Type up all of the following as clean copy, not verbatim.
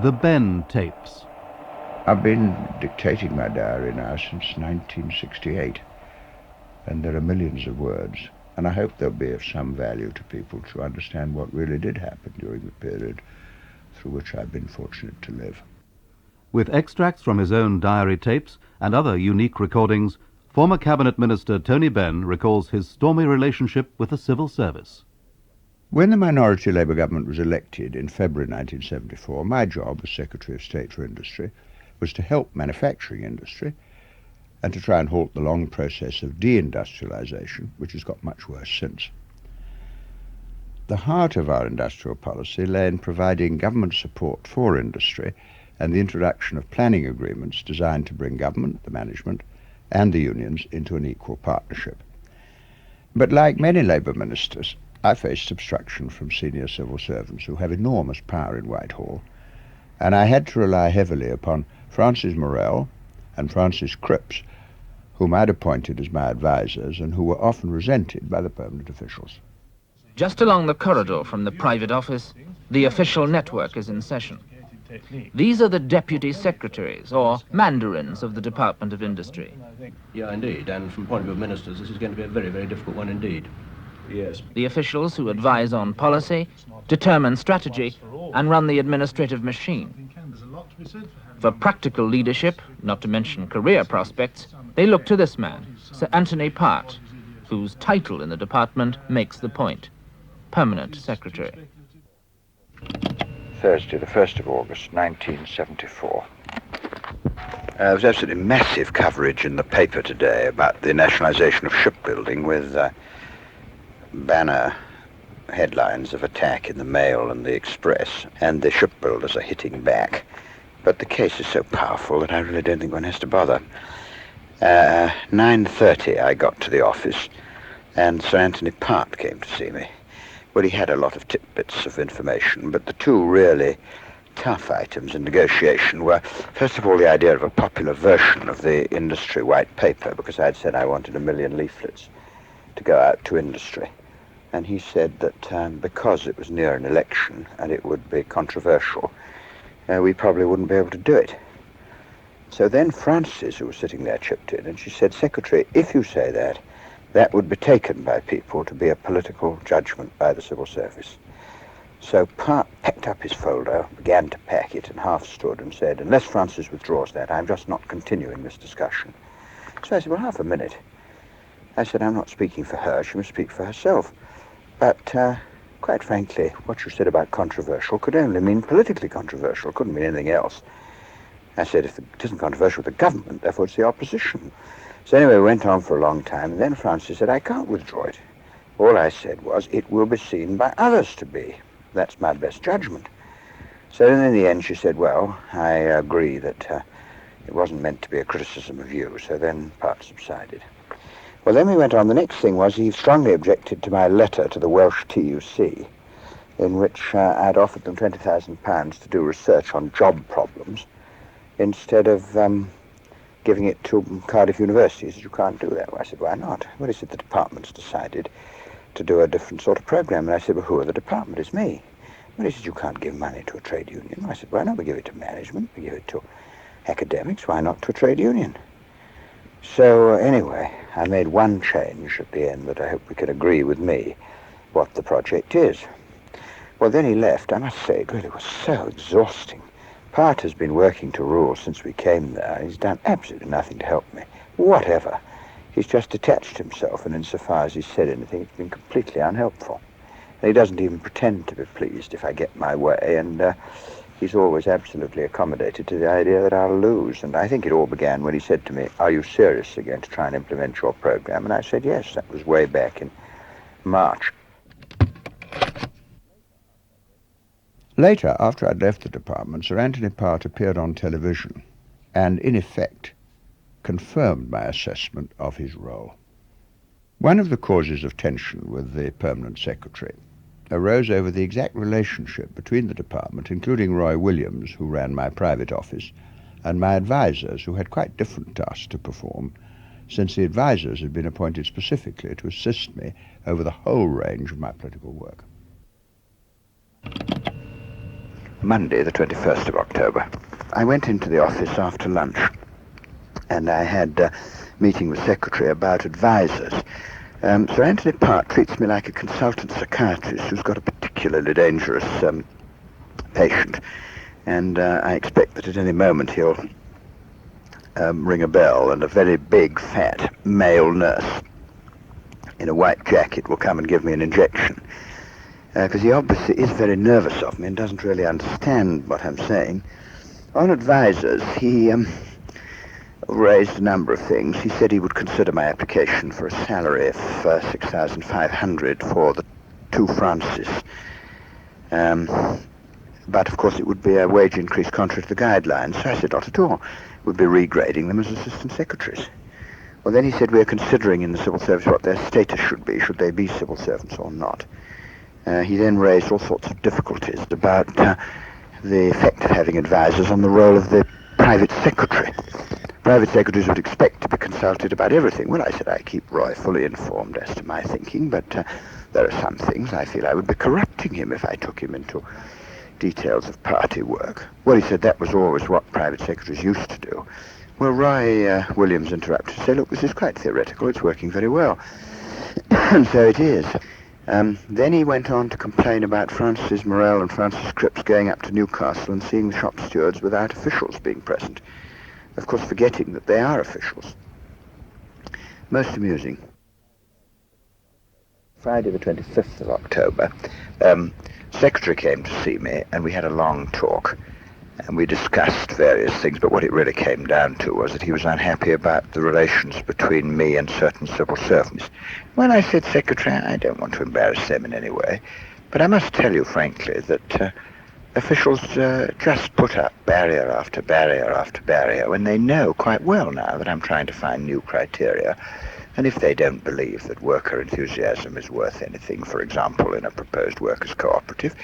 the Benn Tapes. I've been dictating my diary now since 1968, and there are millions of words, and I hope they'll be of some value to people to understand what really did happen during the period through which I've been fortunate to live. With extracts from his own diary tapes and other unique recordings, former Cabinet Minister Tony Benn recalls his stormy relationship with the civil service. When the minority Labour government was elected in February 1974, my job as Secretary of State for Industry was to help manufacturing industry and to try and halt the long process of deindustrialisation, which has got much worse since. The heart of our industrial policy lay in providing government support for industry and the introduction of planning agreements designed to bring government, the management, and the unions into an equal partnership. But like many Labour ministers, I faced obstruction from senior civil servants who have enormous power in Whitehall, and I had to rely heavily upon Francis Morel and Francis Cripps, whom I'd appointed as my advisers and who were often resented by the permanent officials. Just along the corridor from the private office, the official network is in session. These are the deputy secretaries, or mandarins, of the Department of Industry. Yeah, indeed, and from the point of view of ministers, this is going to be a very, very difficult one indeed. Yes. The officials who advise on policy, determine strategy, and run the administrative machine. For practical leadership, not to mention career prospects, they look to this man, Sir Anthony Part, whose title in the department makes the point: Permanent Secretary. Thursday, the 1st of August, 1974. There was absolutely massive coverage in the paper today about the nationalisation of shipbuilding, with banner headlines of attack in the Mail and the Express, and the shipbuilders are hitting back. But the case is so powerful that I really don't think one has to bother. 9:30 I got to the office, and Sir Anthony Part came to see me. Well, he had a lot of tidbits of information, but the two really tough items in negotiation were, first of all, the idea of a popular version of the industry white paper, because I'd said I wanted 1 million leaflets to go out to industry. And he said that because it was near an election and it would be controversial, we probably wouldn't be able to do it. So then Frances, who was sitting there, chipped in, and she said, "Secretary, if you say that, that would be taken by people to be a political judgment by the civil service." So Part packed up his folder, began to pack it, and half stood and said, "Unless Frances withdraws that, I'm just not continuing this discussion." So I said, "Well, half a minute." I said, "I'm not speaking for her, she must speak for herself. But quite frankly, what you said about controversial could only mean politically controversial, it couldn't mean anything else." I said, "If it isn't controversial with the government, therefore it's the opposition." So anyway, we went on for a long time, and then Francis said, "I can't withdraw it." All I said was, "It will be seen by others to be. That's my best judgment." So then in the end she said, "Well, I agree that it wasn't meant to be a criticism of you." So then Part subsided. Well, then we went on. The next thing was he strongly objected to my letter to the Welsh TUC, in which I'd offered them £20,000 to do research on job problems instead of giving it to Cardiff University. He said, "You can't do that." Well, I said, "Why not?" Well, he said, "The department's decided to do a different sort of program." And I said, "Well, who are the department?" "It's me." Well, he said, "You can't give money to a trade union." Well, I said, "Why not? We give it to management, we give it to academics, why not to a trade union?" So anyway, I made one change at the end that I hope we can agree with me what the project is. Well, then he left. I must say, it really was so exhausting. Part has been working to rule since we came there. He's done absolutely nothing to help me, whatever. He's just detached himself, and insofar as he's said anything, it's been completely unhelpful. And he doesn't even pretend to be pleased if I get my way, and he's always absolutely accommodated to the idea that I'll lose. And I think it all began when he said to me, "Are you seriously going to try and implement your program?" And I said, "Yes." That was way back in March. Later, after I'd left the department, Sir Anthony Part appeared on television and, in effect, confirmed my assessment of his role. One of the causes of tension with the permanent secretary arose over the exact relationship between the department, including Roy Williams, who ran my private office, and my advisers, who had quite different tasks to perform, since the advisers had been appointed specifically to assist me over the whole range of my political work. Monday, the 21st of October. I went into the office after lunch, and I had a meeting with Secretary about advisors. Sir Anthony Part treats me like a consultant psychiatrist who's got a particularly dangerous patient, and I expect that at any moment he'll ring a bell, and a very big, fat male nurse in a white jacket will come and give me an injection, because he obviously is very nervous of me and doesn't really understand what I'm saying. On advisors, he raised a number of things. He said he would consider my application for a salary of $6,500 for the 2 Francis. But of course it would be a wage increase contrary to the guidelines, so I said not at all. Would be regrading them as assistant secretaries. Well, then he said we're considering in the civil service what their status should be. Should they be civil servants or not? He then raised all sorts of difficulties about the effect of having advisors on the role of the private secretary. Private secretaries would expect to be consulted about everything. Well, I said I keep Roy fully informed as to my thinking, but there are some things I feel I would be corrupting him if I took him into details of party work. Well, he said that was always what private secretaries used to do. Well, Roy Williams interrupted to say, look, this is quite theoretical, it's working very well. And so it is. Then he went on to complain about Francis Morel and Francis Cripps going up to Newcastle and seeing the shop stewards without officials being present. Of course, forgetting that they are officials. Most amusing. Friday the 25th of October, Secretary came to see me, and we had a long talk, and we discussed various things, but what it really came down to was that he was unhappy about the relations between me and certain civil servants. When I said, Secretary, I don't want to embarrass them in any way, but I must tell you frankly that officials just put up barrier after barrier after barrier when they know quite well now that I'm trying to find new criteria. And if they don't believe that worker enthusiasm is worth anything, for example, in a proposed workers' cooperative,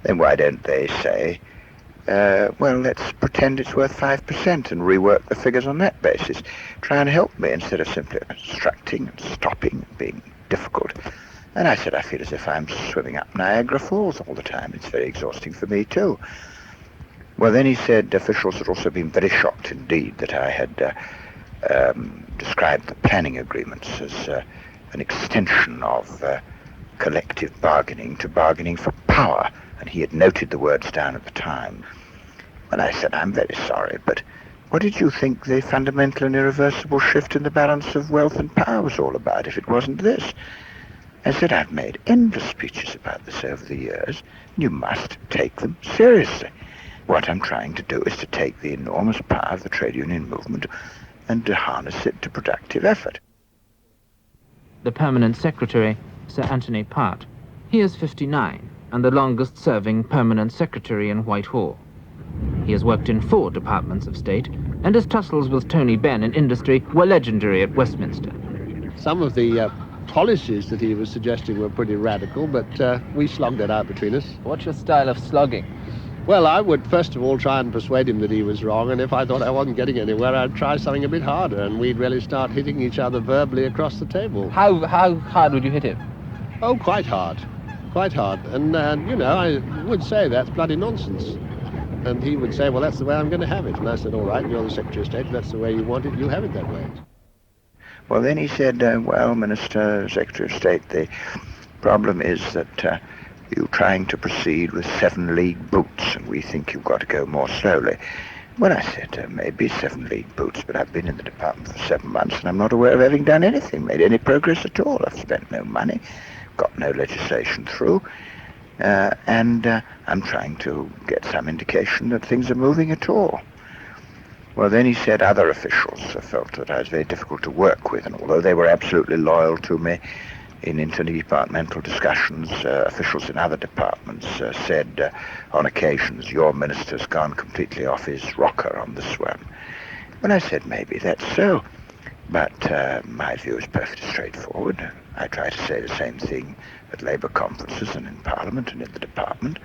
then why don't they say, well, let's pretend it's worth 5% and rework the figures on that basis. Try and help me instead of simply obstructing and stopping and being difficult. And I said, I feel as if I'm swimming up Niagara Falls all the time. It's very exhausting for me, too. Well, then he said officials had also been very shocked indeed that I had described the planning agreements as an extension of collective bargaining to bargaining for power, and he had noted the words down at the time. And I said, I'm very sorry, but what did you think the fundamental and irreversible shift in the balance of wealth and power was all about if it wasn't this? I said, I've made endless speeches about this over the years, and you must take them seriously. What I'm trying to do is to take the enormous power of the trade union movement and to harness it to productive effort. The permanent secretary, Sir Anthony Part. He is 59 and the longest-serving permanent secretary in Whitehall. He has worked in 4 departments of state, and his tussles with Tony Benn in industry were legendary at Westminster. Some of the policies that he was suggesting were pretty radical, but we slogged it out between us. What's your style of slogging? Well, I would first of all try and persuade him that he was wrong, and if I thought I wasn't getting anywhere, I'd try something a bit harder, and we'd really start hitting each other verbally across the table. How hard would you hit him? Oh, quite hard. Quite hard. And, you know, I would say that's bloody nonsense. And he would say, well, that's the way I'm going to have it. And I said, all right, you're the Secretary of State, that's the way you want it, you have it that way. Well, then he said, well, Minister, Secretary of State, the problem is that you're trying to proceed with 7-league boots, and we think you've got to go more slowly. Well, I said, maybe 7-league boots, but I've been in the department for 7 months, and I'm not aware of having done anything, made any progress at all. I've spent no money, got no legislation through, and I'm trying to get some indication that things are moving at all. Well, then he said other officials felt that I was very difficult to work with, and although they were absolutely loyal to me in interdepartmental discussions, officials in other departments said on occasions, your minister's gone completely off his rocker on this one. Well, I said, maybe that's so, but my view is perfectly straightforward. I try to say the same thing at Labour conferences and in Parliament and in the department,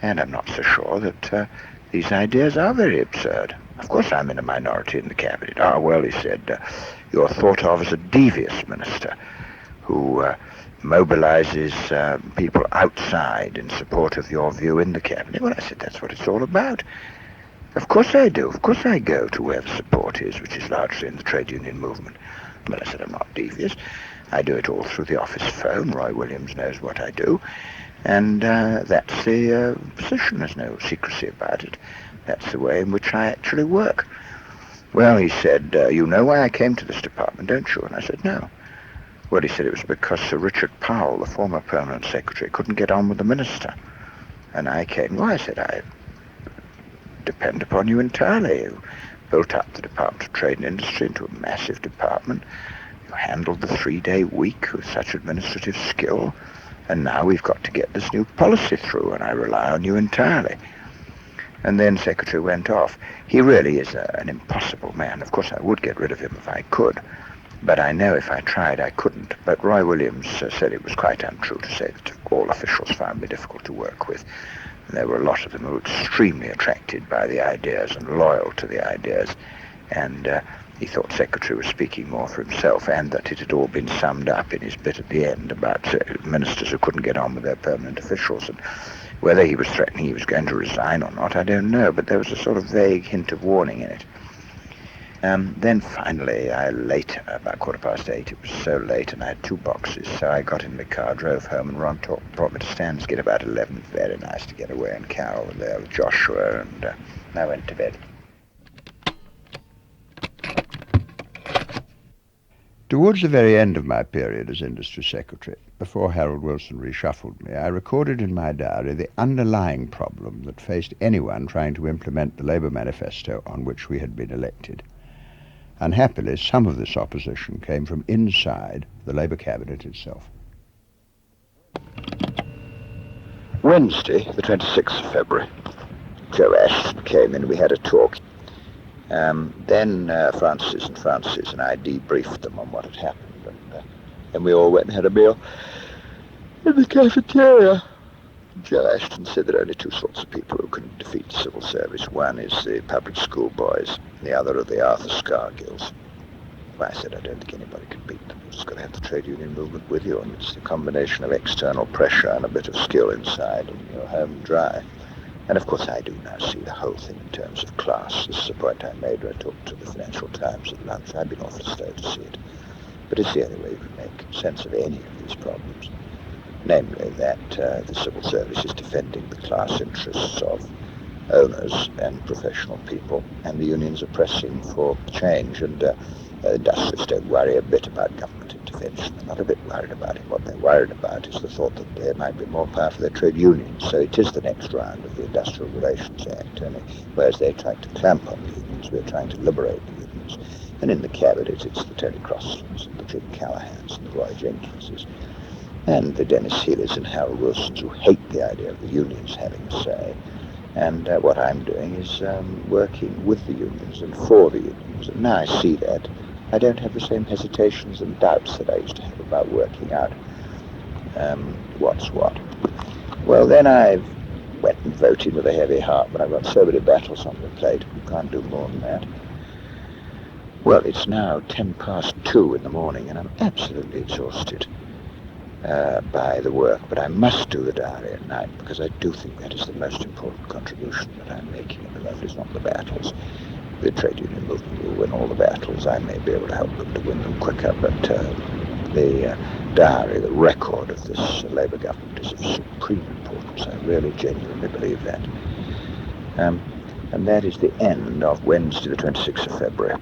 and I'm not so sure that these ideas are very absurd. Of course, I'm in a minority in the cabinet. Ah, well, he said, you're thought of as a devious minister who mobilises people outside in support of your view in the cabinet. Well, I said, that's what it's all about. Of course I do. Of course I go to where the support is, which is largely in the trade union movement. But I said, I'm not devious. I do it all through the office phone. Roy Williams knows what I do. And that's the position. There's no secrecy about it. That's the way in which I actually work. Well, he said, you know why I came to this department, don't you? And I said, no. Well, he said it was because Sir Richard Powell, the former permanent secretary, couldn't get on with the minister. And I came. Well, I said, I depend upon you entirely. You built up the Department of Trade and Industry into a massive department. You handled the 3-day week with such administrative skill. And now we've got to get this new policy through, and I rely on you entirely. And then Secretary went off. He really is an impossible man. Of course, I would get rid of him if I could, but I know if I tried, I couldn't. But Roy Williams said it was quite untrue to say that all officials found me difficult to work with. And there were a lot of them who were extremely attracted by the ideas and loyal to the ideas. And he thought Secretary was speaking more for himself, and that it had all been summed up in his bit at the end about ministers who couldn't get on with their permanent officials. And whether he was threatening he was going to resign or not, I don't know, but there was a sort of vague hint of warning in it. Then finally, later, about 8:15, it was so late, and I had 2 boxes, so I got in my car, drove home, and Ron brought me to Stansgate about 11. Very nice to get away, and Carol was there with Joshua, and I went to bed. Towards the very end of my period as Industry Secretary, before Harold Wilson reshuffled me, I recorded in my diary the underlying problem that faced anyone trying to implement the Labour manifesto on which we had been elected. Unhappily, some of this opposition came from inside the Labour cabinet itself. Wednesday, the 26th of February, Joe Ashton came in, we had a talk. Then Francis and I debriefed them on what had happened, and we all went and had a meal in the cafeteria. Joe Ashton said there are only 2 sorts of people who can defeat the civil service. One is the public school boys, the other are the Arthur Scargills. Well, I said, I don't think anybody can beat them. You've just got to have the trade union movement with you, and it's the combination of external pressure and a bit of skill inside, and you're home dry. And of course I do now see the whole thing in terms of class. This is the point I made when I talked to the Financial Times at lunch. I've been awfully slow to see it. But it's the only way you can make sense of any of these problems. Namely that the civil service is defending the class interests of owners and professional people, and the unions are pressing for change, and industrialists don't worry a bit about government intervention. They're not a bit worried about it. What they're worried about is the thought that there might be more power for their trade unions. So it is the next round of the Industrial Relations Act, and whereas they're trying to clamp on the unions, we're trying to liberate the unions. And in the cabinet, it's the Tony Croslands and the Jim Callahans and the Roy Jenkinses and the Dennis Healers and Harold Wilsons, who hate the idea of the unions having a say. And what I'm doing is working with the unions and for the unions. And now I see that, I don't have the same hesitations and doubts that I used to have about working out what's what. Well, then I went and voted with a heavy heart, but I've got so many battles on the plate, we can't do more than that. Well, it's now 2:10 in the morning, and I'm absolutely exhausted by the work, but I must do the diary at night, because I do think that is the most important contribution that I'm making at the moment. It's not the battles. The trade union movement will win all the battles. I may be able to help them to win them quicker, but the diary, the record of this Labour government is of supreme importance. I really genuinely believe that. And that is the end of Wednesday, the 26th of February.